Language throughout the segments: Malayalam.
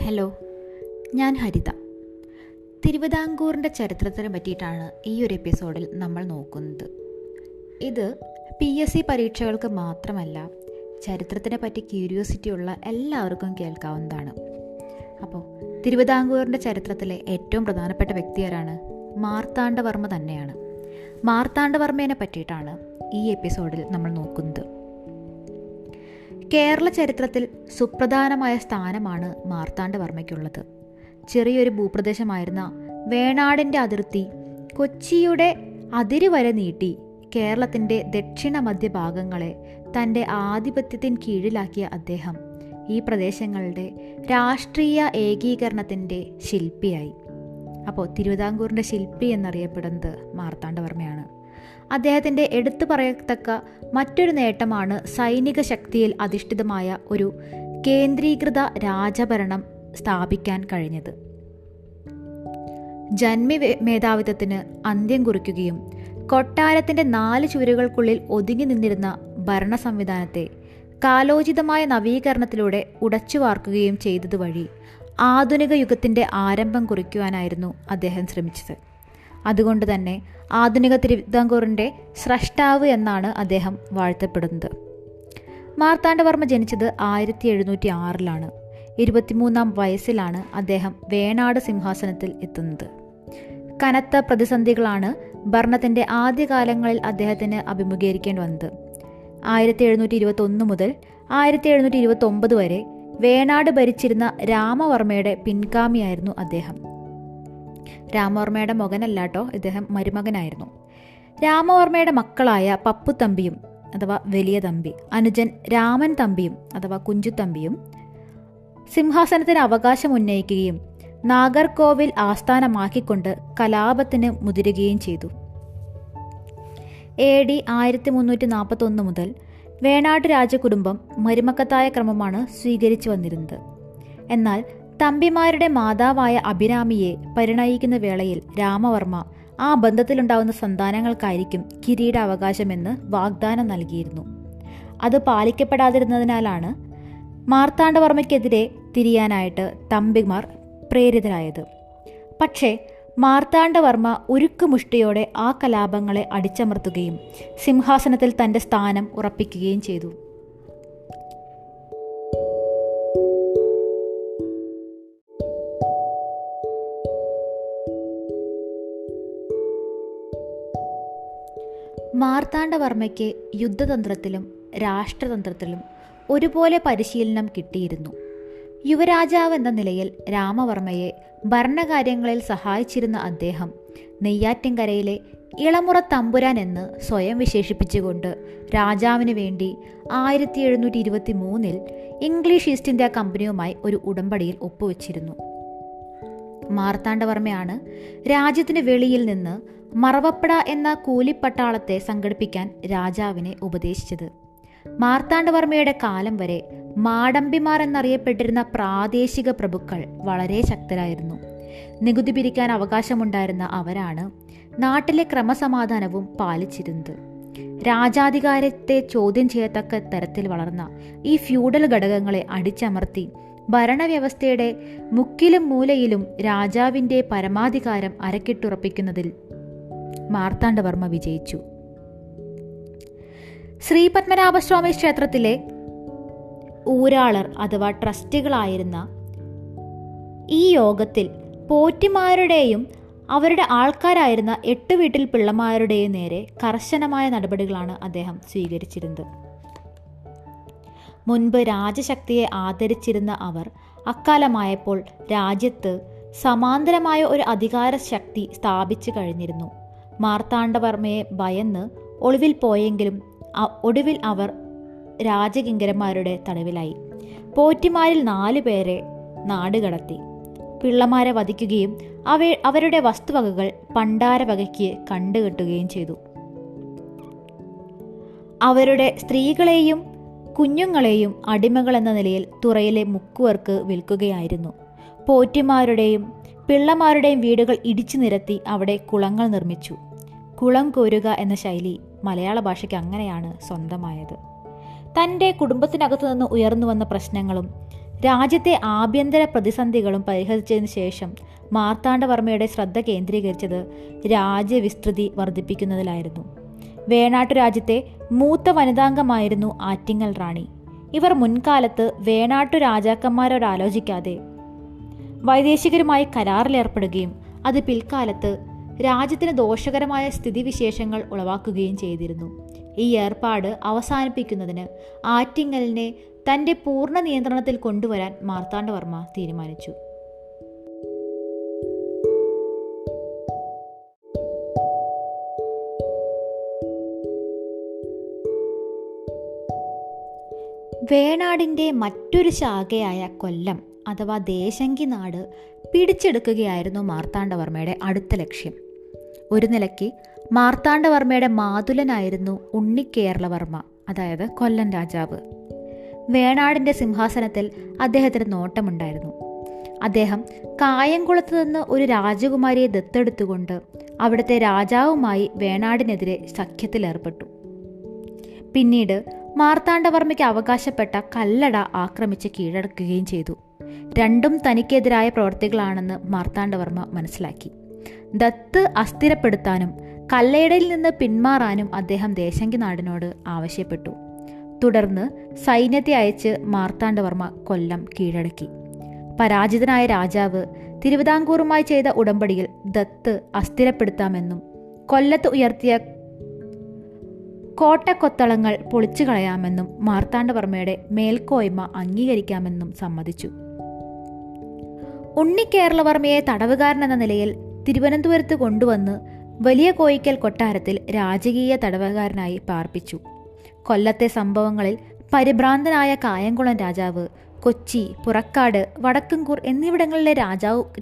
ഹലോ, ഞാൻ ഹരിത. തിരുവിതാംകൂറിൻ്റെ ചരിത്രത്തിനെ പറ്റിയിട്ടാണ് ഈ ഒരു എപ്പിസോഡിൽ നമ്മൾ നോക്കുന്നത്. ഇത് PSC പരീക്ഷകൾക്ക് മാത്രമല്ല, ചരിത്രത്തിനെ പറ്റി ക്യൂരിയോസിറ്റി ഉള്ള എല്ലാവർക്കും കേൾക്കാവുന്നതാണ്. അപ്പോൾ തിരുവിതാംകൂറിൻ്റെ ചരിത്രത്തിലെ ഏറ്റവും പ്രധാനപ്പെട്ട വ്യക്തി ആരാണ്? മാർത്താണ്ഡവർമ്മ തന്നെയാണ്. മാർത്താണ്ഡവർമ്മയെ പറ്റിയിട്ടാണ് ഈ എപ്പിസോഡിൽ നമ്മൾ നോക്കുന്നത്. കേരള ചരിത്രത്തിൽ സുപ്രധാനമായ സ്ഥാനമാണ് മാർത്താണ്ഡവർമ്മയ്ക്കുള്ളത്. ചെറിയൊരു ഭൂപ്രദേശമായിരുന്ന വേണാടിൻ്റെ അതിർത്തി കൊച്ചിയുടെ അതിര് വരെ നീട്ടി കേരളത്തിൻ്റെ ദക്ഷിണ മധ്യഭാഗങ്ങളെ തൻ്റെ ആധിപത്യത്തിന് കീഴിലാക്കിയ അദ്ദേഹം ഈ പ്രദേശങ്ങളുടെ രാഷ്ട്രീയ ഏകീകരണത്തിൻ്റെ ശില്പിയായി. അപ്പോൾ തിരുവിതാംകൂറിൻ്റെ ശില്പി എന്നറിയപ്പെടുന്നത് മാർത്താണ്ഡവർമ്മയാണ്. അദ്ദേഹത്തിൻ്റെ എടുത്തു പറയത്തക്ക മറ്റൊരു നേട്ടമാണ് സൈനിക ശക്തിയിൽ അധിഷ്ഠിതമായ ഒരു കേന്ദ്രീകൃത രാജഭരണം സ്ഥാപിക്കാൻ കഴിഞ്ഞത്. ജന്മി മേധാവിത്വത്തിന് അന്ത്യം കുറിക്കുകയും കൊട്ടാരത്തിൻ്റെ 4 ചുവരുകൾക്കുള്ളിൽ ഒതുങ്ങി നിന്നിരുന്ന ഭരണ സംവിധാനത്തെ കാലോചിതമായ നവീകരണത്തിലൂടെ ഉടച്ചു വാർക്കുകയും ചെയ്തതുവഴി ആധുനിക യുഗത്തിൻ്റെ ആരംഭം കുറിക്കുവാനായിരുന്നു അദ്ദേഹം ശ്രമിച്ചത്. അതുകൊണ്ട് തന്നെ ആധുനിക തിരുവിതാംകൂറിൻ്റെ സ്രഷ്ടാവ് എന്നാണ് അദ്ദേഹം വാഴ്ത്തപ്പെടുന്നത്. മാർത്താണ്ഡവർമ്മ ജനിച്ചത് 1706 23-ാം വയസ്സിലാണ് അദ്ദേഹം വേണാട് സിംഹാസനത്തിൽ എത്തുന്നത്. കനത്ത പ്രതിസന്ധികളാണ് ഭരണത്തിൻ്റെ ആദ്യകാലങ്ങളിൽ അദ്ദേഹത്തിന് അഭിമുഖീകരിക്കേണ്ടി വന്നത്. 1721 മുതൽ 1729 വരെ വേണാട് ഭരിച്ചിരുന്ന രാമവർമ്മയുടെ പിൻഗാമിയായിരുന്നു അദ്ദേഹം. രാമവർമ്മയുടെ മകനല്ല കേട്ടോ, ഇദ്ദേഹം മരുമകനായിരുന്നു. രാമവർമ്മയുടെ മക്കളായ പപ്പുതമ്പിയും അഥവാ വലിയ തമ്പി, അനുജൻ രാമൻ തമ്പിയും അഥവാ കുഞ്ചുതമ്പിയും സിംഹാസനത്തിന് അവകാശം ഉന്നയിക്കുകയും നാഗർകോവിൽ ആസ്ഥാനമാക്കിക്കൊണ്ട് കലാപത്തിന് മുതിരുകയും ചെയ്തു. AD 1341 മുതൽ വേണാട് രാജകുടുംബം മരുമക്കത്തായ ക്രമമാണ് സ്വീകരിച്ചു വന്നിരുന്നത്. എന്നാൽ തമ്പിമാരുടെ മാതാവായ അഭിരാമിയെ പരിണയിക്കുന്ന വേളയിൽ രാമവർമ്മ ആ ബന്ധത്തിലുണ്ടാവുന്ന സന്താനങ്ങൾക്കായിരിക്കും കിരീടാവകാശമെന്ന് വാഗ്ദാനം നൽകിയിരുന്നു. അത് പാലിക്കപ്പെടാതിരുന്നതിനാലാണ് മാർത്താണ്ഡവർമ്മയ്ക്കെതിരെ തിരിയാനായിട്ട് തമ്പിമാർ പ്രേരിതരായത്. പക്ഷേ മാർത്താണ്ഡവർമ്മ ഉരുക്കുമുഷ്ടിയോടെ ആ കലാപങ്ങളെ അടിച്ചമർത്തുകയും സിംഹാസനത്തിൽ തൻ്റെ സ്ഥാനം ഉറപ്പിക്കുകയും ചെയ്തു. മാർത്താണ്ഡവർമ്മയ്ക്ക് യുദ്ധതന്ത്രത്തിലും രാഷ്ട്രതന്ത്രത്തിലും ഒരുപോലെ പരിശീലനം കിട്ടിയിരുന്നു. യുവരാജാവ് എന്ന നിലയിൽ രാമവർമ്മയെ ഭരണകാര്യങ്ങളിൽ സഹായിച്ചിരുന്ന അദ്ദേഹം നെയ്യാറ്റിൻകരയിലെ ഇളമുറ തമ്പുരാൻ എന്ന് സ്വയം വിശേഷിപ്പിച്ചുകൊണ്ട് രാജാവിന് വേണ്ടി 1723 ഇംഗ്ലീഷ് ഈസ്റ്റ് ഇന്ത്യ കമ്പനിയുമായി ഒരു ഉടമ്പടിയിൽ ഒപ്പുവെച്ചിരുന്നു. മാർത്താണ്ഡവർമ്മയാണ് രാജ്യത്തിന് വെളിയിൽ നിന്ന് മറവപ്പട എന്ന കൂലിപ്പട്ടാളത്തെ സംഘടിപ്പിക്കാൻ രാജാവിനെ ഉപദേശിച്ചത്. മാർത്താണ്ഡവർമ്മയുടെ കാലം വരെ മാടമ്പിമാർ എന്നറിയപ്പെട്ടിരുന്ന പ്രാദേശിക പ്രഭുക്കൾ വളരെ ശക്തരായിരുന്നു. നികുതി പിരിക്കാൻ അവകാശമുണ്ടായിരുന്ന അവരാണ് നാട്ടിലെ ക്രമസമാധാനവും പാലിച്ചിരുന്നത്. രാജാധികാരത്തെ ചോദ്യം ചെയ്യത്തക്ക തരത്തിൽ വളർന്ന ഈ ഫ്യൂഡൽ ഘടകങ്ങളെ അടിച്ചമർത്തി ഭരണവ്യവസ്ഥയുടെ മുക്കിലും മൂലയിലും രാജാവിൻ്റെ പരമാധികാരം അരക്കിട്ടുറപ്പിക്കുന്നതിൽ മാർത്താണ്ഡവർമ്മ വിജയിച്ചു. ശ്രീപത്മനാഭസ്വാമി ക്ഷേത്രത്തിലെ ഊരാളർ അഥവാ ട്രസ്റ്റികളായിരുന്ന ഈ യോഗത്തിൽ പോറ്റിമാരുടെയും അവരുടെ ആൾക്കാരായിരുന്ന 8 വീട്ടിൽ പിള്ളമാരുടെയും നേരെ കർശനമായ നടപടികളാണ് അദ്ദേഹം സ്വീകരിച്ചിരുന്നത്. മുൻപ് രാജശക്തിയെ ആദരിച്ചിരുന്ന അവർ അക്കാലമായപ്പോൾ രാജ്യത്ത് സമാന്തരമായ ഒരു അധികാര ശക്തി സ്ഥാപിച്ചു കഴിഞ്ഞിരുന്നു. മാർത്താണ്ഡവർമ്മയെ ഭയന്ന് ഒളിവിൽ പോയെങ്കിലും ഒടുവിൽ അവർ രാജകിങ്കരന്മാരുടെ തടവിലായി. പോറ്റിമാരിൽ 4 പേരെ നാടുകടത്തി. പിള്ളമാരെ വധിക്കുകയും അവരുടെ വസ്തുവകകൾ പണ്ടാരവകയ്ക്ക് കണ്ടുകെട്ടുകയും ചെയ്തു. അവരുടെ സ്ത്രീകളെയും കുഞ്ഞുങ്ങളെയും അടിമകളെന്ന നിലയിൽ തുറയിലെ മുക്കുവർക്ക് വിൽക്കുകയായിരുന്നു. പോറ്റിമാരുടെയും പിള്ളമാരുടെയും വീടുകൾ ഇടിച്ചു നിരത്തി അവിടെ കുളങ്ങൾ നിർമ്മിച്ചു. കുളം കോരുക എന്ന ശൈലി മലയാള ഭാഷയ്ക്ക് അങ്ങനെയാണ് സ്വന്തമായത്. തൻ്റെ കുടുംബത്തിനകത്തു നിന്ന് ഉയർന്നു വന്ന പ്രശ്നങ്ങളും രാജ്യത്തെ ആഭ്യന്തര പ്രതിസന്ധികളും പരിഹരിച്ചതിന് ശേഷം മാർത്താണ്ഡവർമ്മയുടെ ശ്രദ്ധ കേന്ദ്രീകരിച്ചത് രാജ്യവിസ്തൃതി വർദ്ധിപ്പിക്കുന്നതിലായിരുന്നു. വേണാട്ടു രാജ്യത്തെ മൂത്ത വനിതാംഗമായിരുന്നു ആറ്റിങ്ങൽ റാണി. ഇവർ മുൻകാലത്ത് വേണാട്ടു രാജാക്കന്മാരോടാലോചിക്കാതെ വൈദേശികരുമായി കരാറിലേർപ്പെടുകയും അത് പിൽക്കാലത്ത് രാജ്യത്തിന് ദോഷകരമായ സ്ഥിതിവിശേഷങ്ങൾ ഉളവാക്കുകയും ചെയ്തിരുന്നു. ഈ ഏർപ്പാട് അവസാനിപ്പിക്കുന്നതിന് ആറ്റിങ്ങലിനെ തൻ്റെ പൂർണ്ണ നിയന്ത്രണത്തിൽ കൊണ്ടുവരാൻ മാർത്താണ്ഡവർമ്മ തീരുമാനിച്ചു. വേണാടിൻ്റെ മറ്റൊരു ശാഖയായ കൊല്ലം അഥവാ ദേശങ്കി നാട് പിടിച്ചെടുക്കുകയായിരുന്നു മാർത്താണ്ഡവർമ്മയുടെ അടുത്ത ലക്ഷ്യം. ഒരു നിലയ്ക്ക് മാർത്താണ്ഡവർമ്മയുടെ മാതുലനായിരുന്നു ഉണ്ണിക്കേരളവർമ്മ, അതായത് കൊല്ലം രാജാവ്. വേണാടിൻ്റെ സിംഹാസനത്തിൽ അദ്ദേഹത്തിന് നോട്ടമുണ്ടായിരുന്നു. അദ്ദേഹം കായംകുളത്ത് നിന്ന് ഒരു രാജകുമാരിയെ ദത്തെടുത്തുകൊണ്ട് അവിടുത്തെ രാജാവുമായി വേണാടിനെതിരെ സഖ്യത്തിലേർപ്പെട്ടു. പിന്നീട് മാർത്താണ്ഡവർമ്മയ്ക്ക് അവകാശപ്പെട്ട കല്ലട ആക്രമിച്ച് കീഴടക്കുകയും ചെയ്തു. രണ്ടും തനിക്കെതിരായ പ്രവർത്തികളാണെന്ന് മാർത്താണ്ഡവർമ്മ മനസ്സിലാക്കി. ദത്ത് അസ്ഥിരപ്പെടുത്താനും കല്ലടയിൽ നിന്ന് പിന്മാറാനും അദ്ദേഹം ദേശങ്കി നാടിനോട് ആവശ്യപ്പെട്ടു. തുടർന്ന് സൈന്യത്തെ അയച്ച് മാർത്താണ്ഡവർമ്മ കൊല്ലം കീഴടക്കി. പരാജിതനായ രാജാവ് തിരുവിതാംകൂറുമായി ചെയ്ത ഉടമ്പടിയിൽ ദത്ത് അസ്ഥിരപ്പെടുത്താമെന്നും കൊല്ലത്ത് ഉയർത്തിയ കോട്ടക്കൊത്തളങ്ങൾ പൊളിച്ചു കളയാമെന്നും മാർത്താണ്ഡവർമ്മയുടെ മേൽക്കോയ്മ അംഗീകരിക്കാമെന്നും സമ്മതിച്ചു. ഉണ്ണിക്കേരളവർമ്മയെ തടവുകാരനെന്ന നിലയിൽ തിരുവനന്തപുരത്ത് കൊണ്ടുവന്ന് വലിയ കോയിക്കൽ കൊട്ടാരത്തിൽ രാജകീയ തടവുകാരനായി പാർപ്പിച്ചു. കൊല്ലത്തെ സംഭവങ്ങളിൽ പരിഭ്രാന്തനായ കായംകുളം രാജാവ് കൊച്ചി, പുറക്കാട്, വടക്കുംകൂർ എന്നിവിടങ്ങളിലെ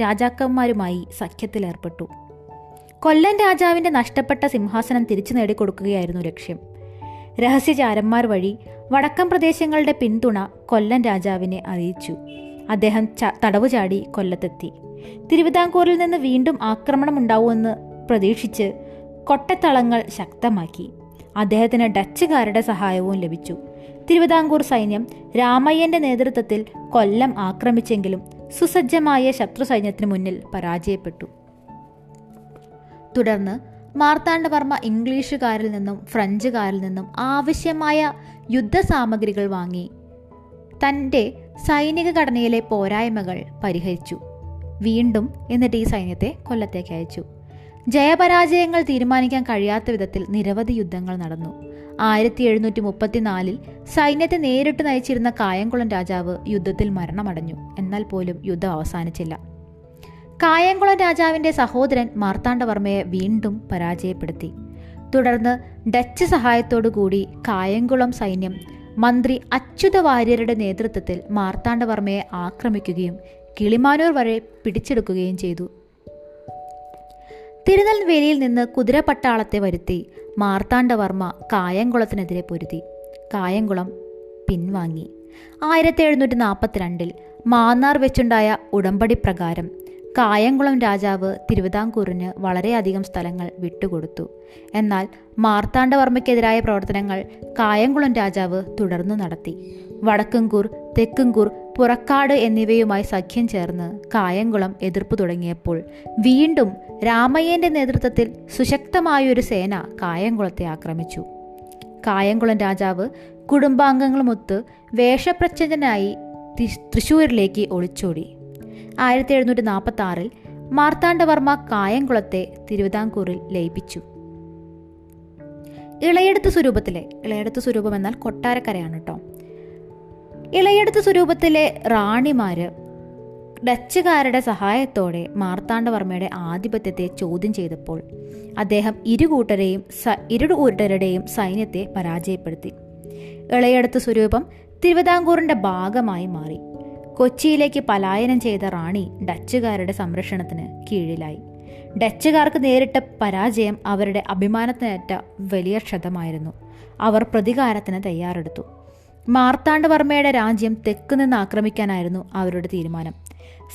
രാജാക്കന്മാരുമായി സഖ്യത്തിലേർപ്പെട്ടു. കൊല്ലം രാജാവിൻ്റെ നഷ്ടപ്പെട്ട സിംഹാസനം തിരിച്ചു നേടിക്കൊടുക്കുകയായിരുന്നു ലക്ഷ്യം. രഹസ്യചാരന്മാർ വഴി വടക്കൻ പ്രദേശങ്ങളുടെ പിന്തുണ കൊല്ലം രാജാവിനെ അറിയിച്ചു. അദ്ദേഹം തടവു ചാടി കൊല്ലത്തെത്തി. തിരുവിതാംകൂറിൽ നിന്ന് വീണ്ടും ആക്രമണമുണ്ടാവുമെന്ന് പ്രതീക്ഷിച്ച് കൊട്ടത്തളങ്ങൾ ശക്തമാക്കി. അദ്ദേഹത്തിന് ഡച്ചുകാരുടെ സഹായവും ലഭിച്ചു. തിരുവിതാംകൂർ സൈന്യം രാമയ്യന്റെ നേതൃത്വത്തിൽ കൊല്ലം ആക്രമിച്ചെങ്കിലും സുസജ്ജമായ ശത്രു സൈന്യത്തിന് മുന്നിൽ പരാജയപ്പെട്ടു. തുടർന്ന് മാർത്താണ്ഡവർമ്മ ഇംഗ്ലീഷുകാരിൽ നിന്നും ഫ്രഞ്ചുകാരിൽ നിന്നും ആവശ്യമായ യുദ്ധസാമഗ്രികൾ വാങ്ങി തൻ്റെ സൈനിക ഘടനയിലെ പോരായ്മകൾ പരിഹരിച്ചു. വീണ്ടും എന്നിട്ട് ഈ സൈന്യത്തെ കൊല്ലത്തേക്ക് അയച്ചു. ജയപരാജയങ്ങൾ തീരുമാനിക്കാൻ കഴിയാത്ത വിധത്തിൽ നിരവധി യുദ്ധങ്ങൾ നടന്നു. 1734 സൈന്യത്തെ നേരിട്ട് നയിച്ചിരുന്ന കായംകുളം രാജാവ് യുദ്ധത്തിൽ മരണമടഞ്ഞു. എന്നാൽ പോലും യുദ്ധം അവസാനിച്ചില്ല. കായംകുളം രാജാവിൻ്റെ സഹോദരൻ മാർത്താണ്ഡവർമ്മയെ വീണ്ടും പരാജയപ്പെടുത്തി. തുടർന്ന് ഡച്ച് സഹായത്തോടുകൂടി കായംകുളം സൈന്യം മന്ത്രി അച്യുത വാര്യരുടെ നേതൃത്വത്തിൽ മാർത്താണ്ഡവർമ്മയെ ആക്രമിക്കുകയും കിളിമാനൂർ വരെ പിടിച്ചെടുക്കുകയും ചെയ്തു. തിരുനെൽവേലിയിൽ നിന്ന് കുതിരപ്പട്ടാളത്തെ വരുത്തി മാർത്താണ്ഡവർമ്മ കായംകുളത്തിനെതിരെ പൊരുതി. കായംകുളം പിൻവാങ്ങി. 1742 മാന്നാർ വെച്ചുണ്ടായ ഉടമ്പടി പ്രകാരം കായംകുളം രാജാവ് തിരുവിതാംകൂറിന് വളരെയധികം സ്ഥലങ്ങൾ വിട്ടുകൊടുത്തു. എന്നാൽ മാർത്താണ്ഡവർമ്മയ്ക്കെതിരായ പ്രവർത്തനങ്ങൾ കായംകുളം രാജാവ് തുടർന്നു നടത്തി. വടക്കുംകൂർ, തെക്കുംകൂർ, പുറക്കാട് എന്നിവയുമായി സഖ്യം ചേർന്ന് കായംകുളം എതിർപ്പ് തുടങ്ങിയപ്പോൾ വീണ്ടും രാമയ്യന്റെ നേതൃത്വത്തിൽ സുശക്തമായൊരു സേന കായംകുളത്തെ ആക്രമിച്ചു. കായംകുളം രാജാവ് കുടുംബാംഗങ്ങളുമൊത്ത് വേഷപ്രച്ഛന്നനായി തൃശ്ശൂരിലേക്ക് ഒളിച്ചോടി. 1746 മാർത്താണ്ഡവർമ്മ കായംകുളത്തെ തിരുവിതാംകൂറിൽ ലയിപ്പിച്ചു. ഇളയെടുത്ത് സ്വരൂപം എന്നാൽ കൊട്ടാരക്കരയാണ് കേട്ടോ. ഇളയെടുത്ത് സ്വരൂപത്തിലെ റാണിമാര് ഡച്ചുകാരുടെ സഹായത്തോടെ മാർത്താണ്ഡവർമ്മയുടെ ആധിപത്യത്തെ ചോദ്യം ചെയ്തപ്പോൾ അദ്ദേഹം ഇരുകൂട്ടരുടെയും സൈന്യത്തെ പരാജയപ്പെടുത്തി. ഇളയെടുത്ത് സ്വരൂപം തിരുവിതാംകൂറിന്റെ ഭാഗമായി മാറി. കൊച്ചിയിലേക്ക് പലായനം ചെയ്ത റാണി ഡച്ചുകാരുടെ സംരക്ഷണത്തിന് കീഴിലായി. ഡച്ചുകാർക്ക് നേരിട്ട പരാജയം അവരുടെ അഭിമാനത്തിനേറ്റ വലിയ ക്ഷതമായിരുന്നു. അവർ പ്രതികാരത്തിന് തയ്യാറെടുത്തു. മാർത്താണ്ഡവർമ്മയുടെ രാജ്യം തെക്ക് നിന്ന് ആക്രമിക്കാനായിരുന്നു അവരുടെ തീരുമാനം.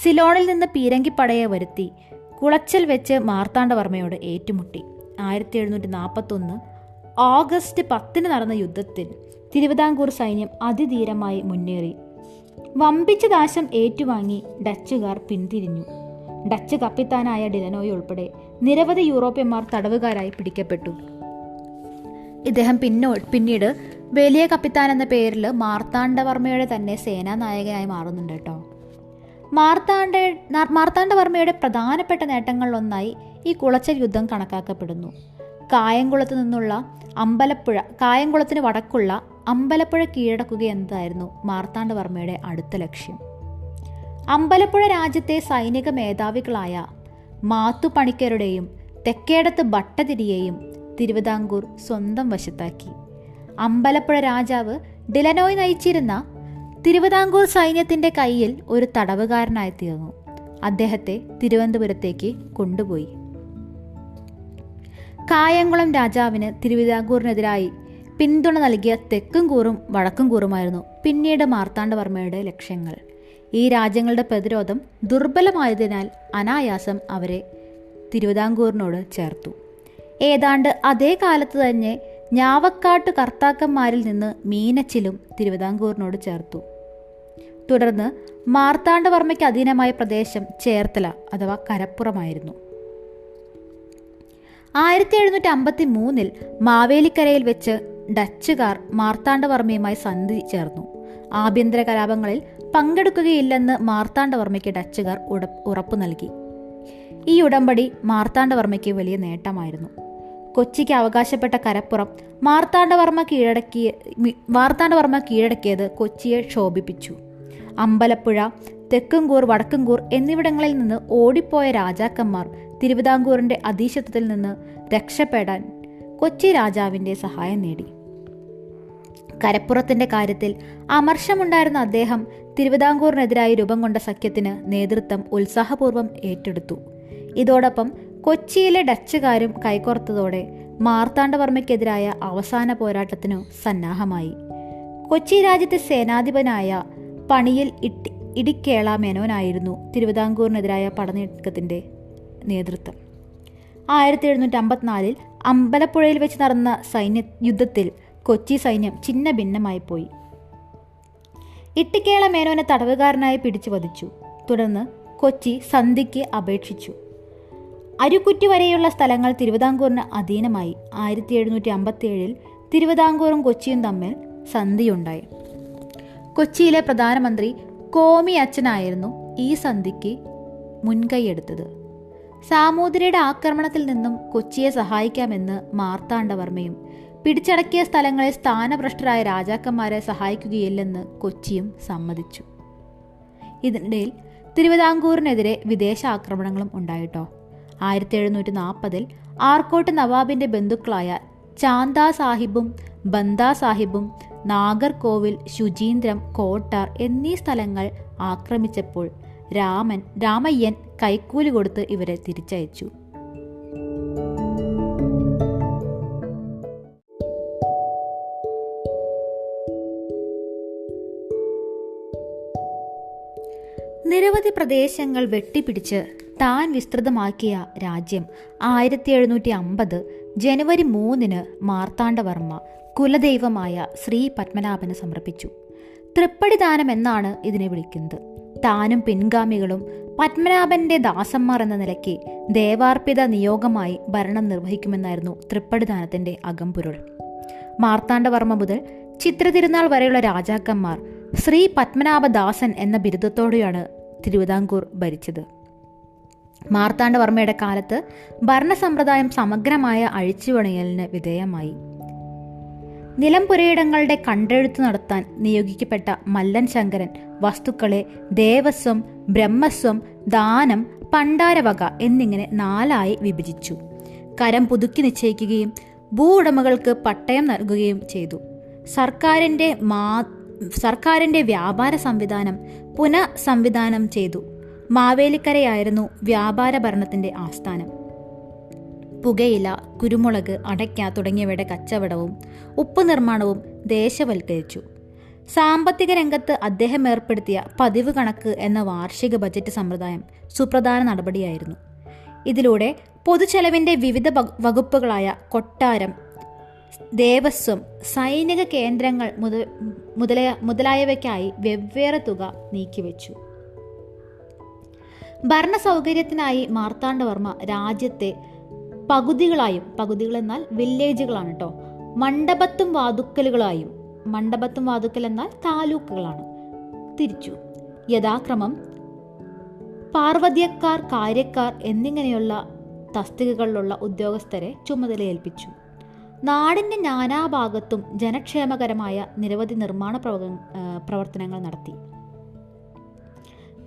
സിലോണിൽ നിന്ന് പീരങ്കിപ്പടയെ വരുത്തി കുളച്ചൽ വെച്ച് മാർത്താണ്ഡവർമ്മയോട് ഏറ്റുമുട്ടി. 1741 ഓഗസ്റ്റ് 10 നടന്ന യുദ്ധത്തിൽ തിരുവിതാംകൂർ സൈന്യം അതിധീരമായി മുന്നേറി. വമ്പിച്ച നാശം ഏറ്റുവാങ്ങി ഡച്ചുകാർ പിന്തിരിഞ്ഞു. ഡച്ച് കപ്പിത്താനായ ഡിലനോയ് ഉൾപ്പെടെ നിരവധി യൂറോപ്യന്മാർ തടവുകാരായി പിടിക്കപ്പെട്ടു. ഇദ്ദേഹം പിന്നീട് വലിയ കപ്പിത്താൻ എന്ന പേരിൽ മാർത്താണ്ഡവർമ്മയുടെ തന്നെ സേനാനായകനായി മാറുന്നുണ്ട് കേട്ടോ. മാർത്താണ്ഡവർമ്മയുടെ പ്രധാനപ്പെട്ട നേട്ടങ്ങളിലൊന്നായി ഈ കുളച്ചൽ യുദ്ധം കണക്കാക്കപ്പെടുന്നു. കായംകുളത്തിന് വടക്കുള്ള അമ്പലപ്പുഴ കീഴടക്കുക എന്നതായിരുന്നു മാർത്താണ്ഡവർമ്മയുടെ അടുത്ത ലക്ഷ്യം. അമ്പലപ്പുഴ രാജ്യത്തെ സൈനിക മേധാവികളായ മാത്തുപണിക്കരുടെയും തെക്കേടത്ത് ഭട്ടതിരിയെയും തിരുവിതാംകൂർ സ്വന്തം വശത്താക്കി. അമ്പലപ്പുഴ രാജാവ് ഡിലനോയ് നയിച്ചിരുന്ന തിരുവിതാംകൂർ സൈന്യത്തിന്റെ കയ്യിൽ ഒരു തടവുകാരനായി തീർന്നു. അദ്ദേഹത്തെ തിരുവനന്തപുരത്തേക്ക് കൊണ്ടുപോയി. കായംകുളം രാജാവിന് തിരുവിതാംകൂറിനെതിരായി പിന്തുണ നൽകിയ തെക്കും കൂറും വടക്കും കൂറുമായിരുന്നു പിന്നീട് മാർത്താണ്ഡവർമ്മയുടെ ലക്ഷ്യങ്ങൾ. ഈ രാജ്യങ്ങളുടെ പ്രതിരോധം ദുർബലമായതിനാൽ അനായാസം അവരെ തിരുവിതാംകൂറിനോട് ചേർത്തു. ഏതാണ്ട് അതേ കാലത്ത് തന്നെ ഞാവക്കാട്ട് കർത്താക്കന്മാരിൽ നിന്ന് മീനച്ചിലും തിരുവിതാംകൂറിനോട് ചേർത്തു. തുടർന്ന് മാർത്താണ്ഡവർമ്മയ്ക്ക് അധീനമായ പ്രദേശം ചേർത്തല അഥവാ കരപ്പുറമായിരുന്നു. 1753 മാവേലിക്കരയിൽ വെച്ച് ഡച്ചുകാർ മാർത്താണ്ഡവർമ്മയുമായി സന്ധി ചേർന്നു. ആഭ്യന്തര കലാപങ്ങളിൽ പങ്കെടുക്കുകയില്ലെന്ന് മാർത്താണ്ഡവർമ്മയ്ക്ക് ഡച്ചുകാർ ഉറപ്പു നൽകി. ഈ ഉടമ്പടി മാർത്താണ്ഡവർമ്മയ്ക്ക് വലിയ നേട്ടമായിരുന്നു. കൊച്ചിക്ക് അവകാശപ്പെട്ട കരപ്പുറം മാർത്താണ്ഡവർമ്മ കീഴടക്കിയത് കൊച്ചിയെ ക്ഷോഭിപ്പിച്ചു. അമ്പലപ്പുഴ, തെക്കുംകൂർ, വടക്കുംകൂർ എന്നിവിടങ്ങളിൽ നിന്ന് ഓടിപ്പോയ രാജാക്കന്മാർ തിരുവിതാംകൂറിന്റെ അധീശത്വത്തിൽ നിന്ന് രക്ഷപ്പെടാൻ കൊച്ചി രാജാവിന്റെ സഹായം നേടി. കരപ്പുറത്തിന്റെ കാര്യത്തിൽ അമർഷമുണ്ടായിരുന്ന അദ്ദേഹം തിരുവിതാംകൂറിനെതിരായി രൂപം കൊണ്ട സഖ്യത്തിന് നേതൃത്വം ഉത്സാഹപൂർവ്വം ഏറ്റെടുത്തു. ഇതോടൊപ്പം കൊച്ചിയിലെ ഡച്ചുകാരും കൈകോർത്തതോടെ മാർത്താണ്ഡവർമ്മയ്ക്കെതിരായ അവസാന പോരാട്ടത്തിനു സന്നാഹമായി. കൊച്ചി രാജ്യത്തെ സേനാധിപനായ പണിയിൽ ഇടിക്കേള മേനോനായിരുന്നു തിരുവിതാംകൂറിനെതിരായ പടനീക്കത്തിന്റെ നേതൃത്വം. 1754 അമ്പലപ്പുഴയിൽ വെച്ച് നടന്ന യുദ്ധത്തിൽ കൊച്ചി സൈന്യം ഛിന്ന ഭിന്നമായി പോയി. ഇട്ടിക്കേള മേനോനെ തടവുകാരനായി പിടിച്ചു വധിച്ചു. തുടർന്ന് കൊച്ചി സന്ധിക്ക് അപേക്ഷിച്ചു. അരുക്കുറ്റി വരെയുള്ള സ്ഥലങ്ങൾ തിരുവിതാംകൂറിന് അധീനമായി. 1757 തിരുവിതാംകൂറും കൊച്ചിയും തമ്മിൽ സന്ധിയുണ്ടായി. കൊച്ചിയിലെ പ്രധാനമന്ത്രി കോമി അച്ഛനായിരുന്നു ഈ സന്ധിക്ക് മുൻകൈയെടുത്തത്. സാമൂതിരിയുടെ ആക്രമണത്തിൽ നിന്നും കൊച്ചിയെ സഹായിക്കാമെന്ന് മാർത്താണ്ഡവർമ്മയും പിടിച്ചടക്കിയ സ്ഥലങ്ങളിൽ സ്ഥാനഭ്രഷ്ടരായ രാജാക്കന്മാരെ സഹായിക്കുകയില്ലെന്ന് കൊച്ചിയും സമ്മതിച്ചു. ഇതിനിടയിൽ തിരുവിതാംകൂറിനെതിരെ വിദേശ ആക്രമണങ്ങളും ഉണ്ടായിട്ടോ. 1740 ആർക്കോട്ട് നവാബിന്റെ ബന്ധുക്കളായ ചാന്താ സാഹിബും ബന്ദാ സാഹിബും നാഗർകോവിൽ, ശുചീന്ദ്രം, കോട്ടാർ എന്നീ സ്ഥലങ്ങൾ ആക്രമിച്ചപ്പോൾ രാമയ്യൻ കൈക്കൂലി കൊടുത്ത് ഇവരെ തിരിച്ചയച്ചു. നിരവധി പ്രദേശങ്ങൾ വെട്ടിപ്പിടിച്ച് താൻ വിസ്തൃതമാക്കിയ രാജ്യം 1750 ജനുവരി 3 മാർത്താണ്ഡവർമ്മ കുലദൈവമായ ശ്രീ പത്മനാഭന് സമർപ്പിച്ചു. തൃപ്പടിദാനം എന്നാണ് ഇതിനെ വിളിക്കുന്നത്. താനും പിൻഗാമികളും പത്മനാഭന്റെ ദാസന്മാർ എന്ന നിലയ്ക്ക് ദേവാർപ്പിത നിയോഗമായി ഭരണം നിർവഹിക്കുമെന്നായിരുന്നു തൃപ്പടിദാനത്തിന്റെ അകമ്പൊരുൾ. മാർത്താണ്ഡവർമ്മ മുതൽ ചിത്രതിരുനാൾ വരെയുള്ള രാജാക്കന്മാർ ശ്രീ പത്മനാഭദാസൻ എന്ന ബിരുദത്തോടെയാണ് തിരുവിതാംകൂർ ഭരിച്ചത്. മാർത്താണ്ഡവർമ്മയുടെ കാലത്ത് ഭരണസമ്പ്രദായം സമഗ്രമായ അഴിച്ചുപണിയലിന് വിധേയമായി. നിലംപുരയിടങ്ങളുടെ കണ്ടെഴുത്ത് നടത്താൻ നിയോഗിക്കപ്പെട്ട മല്ലൻ ശങ്കരൻ വസ്തുക്കളെ ദേവസ്വം, ബ്രഹ്മസ്വം, ദാനം, പണ്ടാരവക എന്നിങ്ങനെ 4 വിഭജിച്ചു. കരം പുതുക്കി നിശ്ചയിക്കുകയും ഭൂ ഉടമകൾക്ക് പട്ടയം നൽകുകയും ചെയ്തു. സർക്കാരിന്റെ വ്യാപാര സംവിധാനം പുനഃസംവിധാനം ചെയ്തു. മാവേലിക്കരയായിരുന്നു വ്യാപാര ഭരണത്തിന്റെ ആസ്ഥാനം. പുകയില, കുരുമുളക്, അടയ്ക്ക തുടങ്ങിയവയുടെ കച്ചവടവും ഉപ്പ് നിർമ്മാണവും ദേശവൽക്കരിച്ചു. സാമ്പത്തിക രംഗത്ത് അദ്ദേഹം ഏർപ്പെടുത്തിയ പതിവ് കണക്ക് എന്ന വാർഷിക ബജറ്റ് സമ്പ്രദായം സുപ്രധാന നടപടിയായിരുന്നു. ഇതിലൂടെ പൊതുചെലവിന്റെ വിവിധ വകുപ്പുകളായ കൊട്ടാരം, ദേവസ്വം, സൈനിക കേന്ദ്രങ്ങൾ മുതലായവയ്ക്കായി വെവ്വേറെ തുക നീക്കിവെച്ചു. ഭരണ സൗകര്യത്തിനായി മാർത്താണ്ഡവർമ്മ രാജ്യത്തെ പകുതികൾ എന്നാൽ വില്ലേജുകളാണ് കേട്ടോ, മണ്ഡപത്തും വാതുക്കൽ എന്നാൽ താലൂക്കുകളാണ്, തിരിച്ചു. യഥാക്രമം പാർവത്യക്കാർ, കാര്യക്കാർ എന്നിങ്ങനെയുള്ള തസ്തികകളിലുള്ള ഉദ്യോഗസ്ഥരെ ചുമതലയേൽപ്പിച്ചു. നാടിൻ്റെ നാനാഭാഗത്തും ജനക്ഷേമകരമായ നിരവധി നിർമ്മാണ പ്രവർത്തനങ്ങൾ നടത്തി.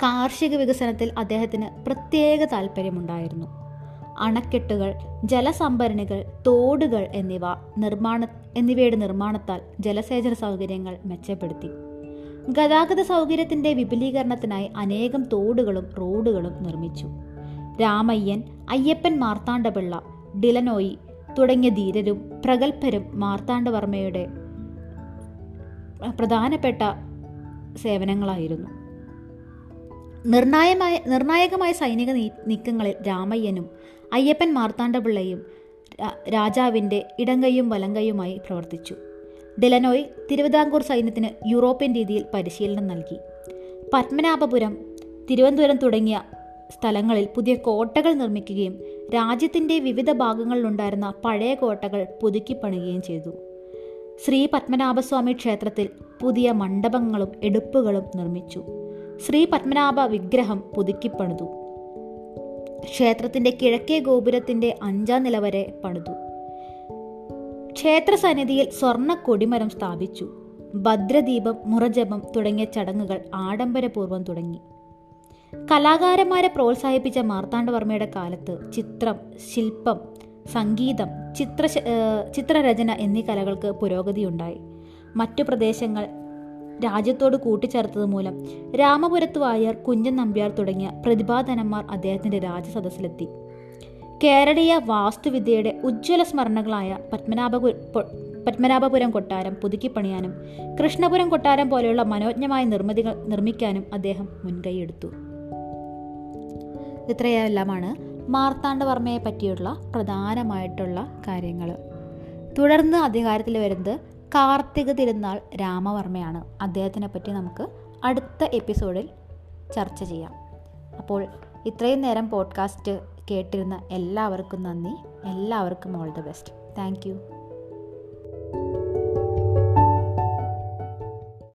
കാർഷിക വികസനത്തിൽ അദ്ദേഹത്തിന് പ്രത്യേക താൽപ്പര്യമുണ്ടായിരുന്നു. അണക്കെട്ടുകൾ, ജലസംഭരണികൾ, തോടുകൾ എന്നിവയുടെ നിർമ്മാണത്താൽ ജലസേചന സൗകര്യങ്ങൾ മെച്ചപ്പെടുത്തി. ഗതാഗത സൗകര്യത്തിൻ്റെ വിപുലീകരണത്തിനായി അനേകം തോടുകളും റോഡുകളും നിർമ്മിച്ചു. രാമയ്യൻ, അയ്യപ്പൻ മാർത്താണ്ഡപിള്ള, ഡിലനോയി തുടങ്ങിയ ധീരരും പ്രഗത്ഭരും മാർത്താണ്ഡവർമ്മയുടെ പ്രധാനപ്പെട്ട സേവനങ്ങളായിരുന്നു. നിർണായകമായ സൈനിക നീക്കങ്ങളിൽ രാമയ്യനും അയ്യപ്പൻ മാർത്താണ്ഡപിള്ളയും രാജാവിൻ്റെ ഇടങ്കൈയും വലങ്കൈയുമായി പ്രവർത്തിച്ചു. ഡിലനോയ് തിരുവിതാംകൂർ സൈന്യത്തിന് യൂറോപ്യൻ രീതിയിൽ പരിശീലനം നൽകി. പത്മനാഭപുരം, തിരുവനന്തപുരം തുടങ്ങിയ സ്ഥലങ്ങളിൽ പുതിയ കോട്ടകൾ നിർമ്മിക്കുകയും രാജ്യത്തിൻ്റെ വിവിധ ഭാഗങ്ങളിലുണ്ടായിരുന്ന പഴയ കോട്ടകൾ പുതുക്കിപ്പണിയുകയും ചെയ്തു. ശ്രീ പത്മനാഭസ്വാമി ക്ഷേത്രത്തിൽ പുതിയ മണ്ഡപങ്ങളും എടുപ്പുകളും നിർമ്മിച്ചു. ശ്രീ പത്മനാഭ വിഗ്രഹം പുതുക്കിപ്പണിതു. ക്ഷേത്രത്തിൻ്റെ കിഴക്കേ ഗോപുരത്തിൻ്റെ 5-ാം നില വരെ പണിതു. ക്ഷേത്ര സന്നിധിയിൽ സ്വർണ്ണ കൊടിമരം സ്ഥാപിച്ചു. ഭദ്രദീപം, മുറജപം തുടങ്ങിയ ചടങ്ങുകൾ ആഡംബരപൂർവ്വം തുടങ്ങി. കലാകാരന്മാരെ പ്രോത്സാഹിപ്പിച്ച മാർത്താണ്ഡവർമ്മയുടെ കാലത്ത് ചിത്രം, ശില്പം, സംഗീതം, ചിത്രരചന എന്നീ കലകൾക്ക് പുരോഗതിയുണ്ടായി. മറ്റു പ്രദേശങ്ങൾ രാജ്യത്തോട് കൂട്ടിച്ചേർത്തത് മൂലം രാമപുരത്ത് വാര്യർ, കുഞ്ചൻ നമ്പ്യാർ തുടങ്ങിയ പ്രതിഭാധനന്മാർ അദ്ദേഹത്തിൻ്റെ രാജസദസ്സിലെത്തി. കേരളീയ വാസ്തുവിദ്യയുടെ ഉജ്ജ്വല സ്മരണകളായ പത്മനാഭപുരം കൊട്ടാരം പുതുക്കിപ്പണിയാനും കൃഷ്ണപുരം കൊട്ടാരം പോലെയുള്ള മനോജ്ഞമായ നിർമ്മിതികൾ നിർമ്മിക്കാനും അദ്ദേഹം മുൻകൈയെടുത്തു. ഇത്രയെല്ലാമാണ് മാർത്താണ്ഡവർമ്മയെ പറ്റിയുള്ള പ്രധാനമായിട്ടുള്ള കാര്യങ്ങൾ. തുടർന്ന് അധികാരത്തിൽ വരുന്നത് കാർത്തിക തിരുനാൾ രാമവർമ്മയാണ്. അദ്ദേഹത്തിനെ പറ്റി നമുക്ക് അടുത്ത എപ്പിസോഡിൽ ചർച്ച ചെയ്യാം. അപ്പോൾ ഇത്രയും നേരം പോഡ്കാസ്റ്റ് കേട്ടിരുന്ന എല്ലാവർക്കും നന്ദി. എല്ലാവർക്കും all the best. Thank you.